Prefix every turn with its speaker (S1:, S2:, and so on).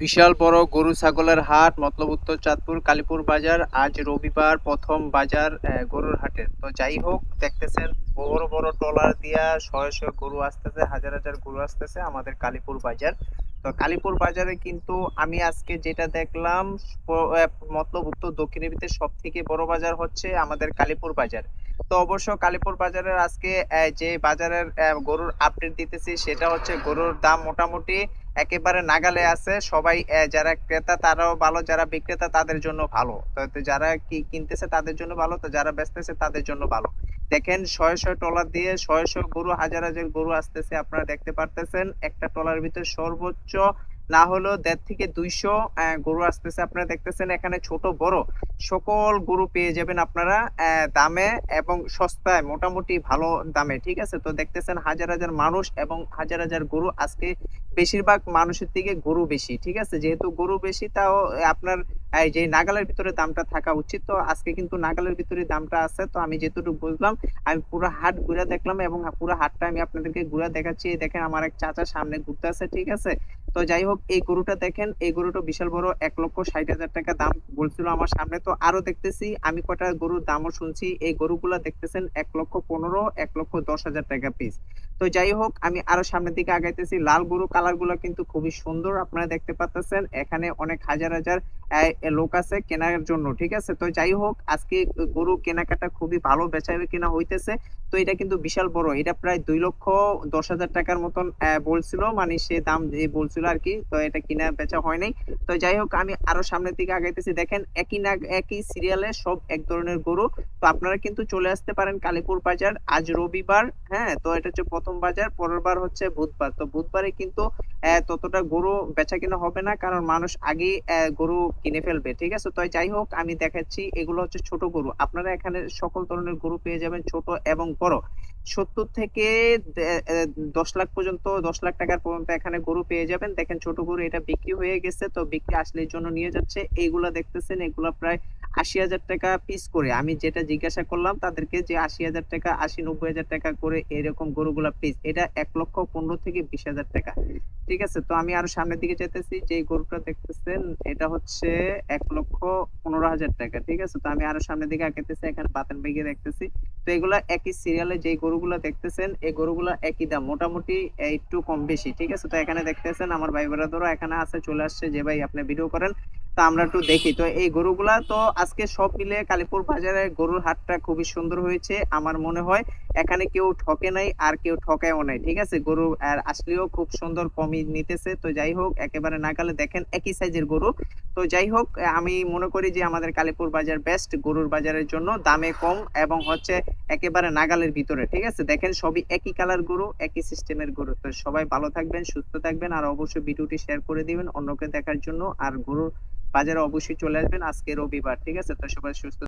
S1: বিশাল বড় গরু ছাগলের হাট মতলব উত্তর চাঁদপুর কালীপুর বাজার। আজ রবিবার প্রথম বাজার গরুর হাটের। তো যাই হোক, দেখতেছেন বড় বড় ট্রলার দিয়া শয়ে শয়ে গরু আসতেছে, হাজার হাজার গরু আসতেছে আমাদের কালীপুর বাজার। তো কালীপুর বাজারে কিন্তু আমি আজকে যেটা দেখলাম, মতলব উত্তর দক্ষিণের ভিতরে সব থেকে বড় বাজার হচ্ছে আমাদের কালীপুর বাজার। তো অবশ্য কালীপুর বাজারের আজকে যে বাজারের গরুর আপডেট দিতেছি সেটা হচ্ছে গরুর দাম মোটামুটি একেবারে নাগালে আছে। সবাই যারা ক্রেতা তারাও ভালো, যারা বিক্রেতা তাদের জন্য ভালো। তো যারা কি কিনতেছে তাদের জন্য ভালো, তো যারা বেচতেছে তাদের জন্য ভালো। দেখেন শয়ে শয়ে ট্রলার দিয়ে শয়ে শয়ে গরু, হাজার হাজার গরু আসতেছে, আপনারা দেখতে পারতেছেন। একটা ট্রলার ভিতরে সর্বোচ্চ না হলেও 1.5 থেকে 200 গরু আসতেছে। আপনারা দেখতেছেন এখানে ছোট বড় সকল গরু পেয়ে যাবেন আপনারা দামে এবং সস্তায়, মোটামুটি ভালো দামে। ঠিক আছে, তো দেখতেছেন হাজার হাজার মানুষ এবং হাজার হাজার গরু আজকে। বেশিরভাগ মানুষের থেকে গরু বেশি। ঠিক আছে, যেহেতু গরু বেশি তাও আপনার এই যে নাগালের ভিতরে দামটা থাকা উচিত। তো আজকে কিন্তু নাগালের ভিতরে দামটা আছে। তো আমি যেটুকু বুঝলাম, আমি পুরো হাট ঘুরে দেখলাম এবং পুরো হাটটা আমি আপনাদেরকে ঘুরে দেখাচ্ছি। এই দেখেন আমার এক চাচা সামনে ঘুরতে আছে। ঠিক আছে, তো যাই হোক, এই গরুটা দেখেন, এই গরুটা বিশাল বড়, 1,60,000 টাকা দাম বলছিল আমার সামনে। তো আরো দেখতেছি আমি কটা গরুর দামও শুনছি, এই গরুগুলা দেখতেছেন 1,15,000 1,10,000 টাকা পিস। তো যাই হোক, আমি আরো সামনের দিকে আগাইতেছি। লাল গরু কালার গুলো কিন্তু খুবই সুন্দর, আপনারা দেখতে পাচ্ছেন। এখানে অনেক হাজার হাজার লোক আছে কেনার জন্য। ঠিক আছে, তো যাই হোক, আজকে গরু কেনাকাটা খুবই ভালো বেচা কেনা হইতেছে। তো এটা কিন্তু বিশাল বড়, এটা প্রায় 2,10,000 টাকার মতন বলছিল, মানে সে দাম যে বলছিল আর কি। তো এটা কিনা বেচা হয় নাই। তো যাই হোক, আমি আরো সামনের দিকে আগাইতেছি। দেখেন একই না একই সিরিয়ালে সব এক ধরনের গরু। তো আপনারা কিন্তু চলে আসতে পারেন কালীপুর বাজার। আজ রবিবার, হ্যাঁ, তো এটা হচ্ছে প্রথম বাজার, পরের বার হচ্ছে বুধবার। তো বুধবারে কিন্তু ততটা গরু বেচা কিনা হবে না, কারণ মানুষ আগেই গরু কিনে ফেলবে। ঠিক আছে, তো যাই হোক, আমি দেখাচ্ছি এগুলো হচ্ছে ছোট গরু। আপনারা এখানে সকল ধরনের গরু পেয়ে যাবেন, ছোট এবং বড়। 70 থেকে 10 লাখ পর্যন্ত, 10 লাখ টাকার পর্যন্ত এখানে গরু পেয়ে যাবেন। দেখেন ছোট গরু এটা বিক্রি হয়ে গেছে, তো বিক্রি আসলে এই জন্য নিয়ে যাচ্ছে। এইগুলা দেখতেছেন এগুলা প্রায় 80,000 টাকা পিস করে। আমি যেটা জিজ্ঞাসা করলাম তাদেরকে যে 80,000 টাকা, 80-90,000 টাকা করে এরকম গরুগুলা পিস। এটা 1,15,000 থেকে 20,000 টাকা। ঠিক আছে, তো আমি আরো সামনের দিকে যেতেছি। যে গরুটা দেখতেছেন এটা হচ্ছে 1,15,000 টাকা। ঠিক আছে, তো আমি আরো সামনের দিকে আগাইতেছি, এখানে বাতেন বেগে দেখতেছি। তো এগুলা একই সিরিয়ালে যে গরুগুলা দেখতেছেন, এই গরুগুলা একই দাম, মোটামুটি একটু কম বেশি। ঠিক আছে, তো এখানে দেখতেছেন আমার ভাই ব্রাদারও এখানে আছে, চলে আসছে যে ভাই আপনি ভিডিও করেন। তো আমরা একটু দেখি। তো এই গরুগুলা তো আজকে সব মিলে কালীপুর বাজারে গরুর হাটটা খুবই সুন্দর হয়েছে আমার মনে হয়। এখানে কেউ ঠকে নাই আর কেউ ঠকায়ও নাই। ঠিক আছে, গরু আর আসলেও খুব সুন্দর, কমই নিতেছে। তো যাই হোক, একেবারে নাগালে দেখেন একই সাইজের গরু। তো যাই হোক, আমি মনে করি যে আমাদের কালীপুর বাজার বেস্ট গরুর বাজারের জন্য, দামে কম এবং হচ্ছে একেবারে নাগালের ভিতরে। ঠিক আছে, দেখেন সবই একই কালার গরু, একই সিস্টেমের গরু। তো সবাই ভালো থাকবেন, সুস্থ থাকবেন, আর অবশ্যই ভিডিওটি শেয়ার করে দিবেন অন্যকে দেখার জন্য। আর গরুর বাজারে অবশ্যই চলে আসবেন, আজকে রবিবার। ঠিক আছে, তো সবাই সুস্থ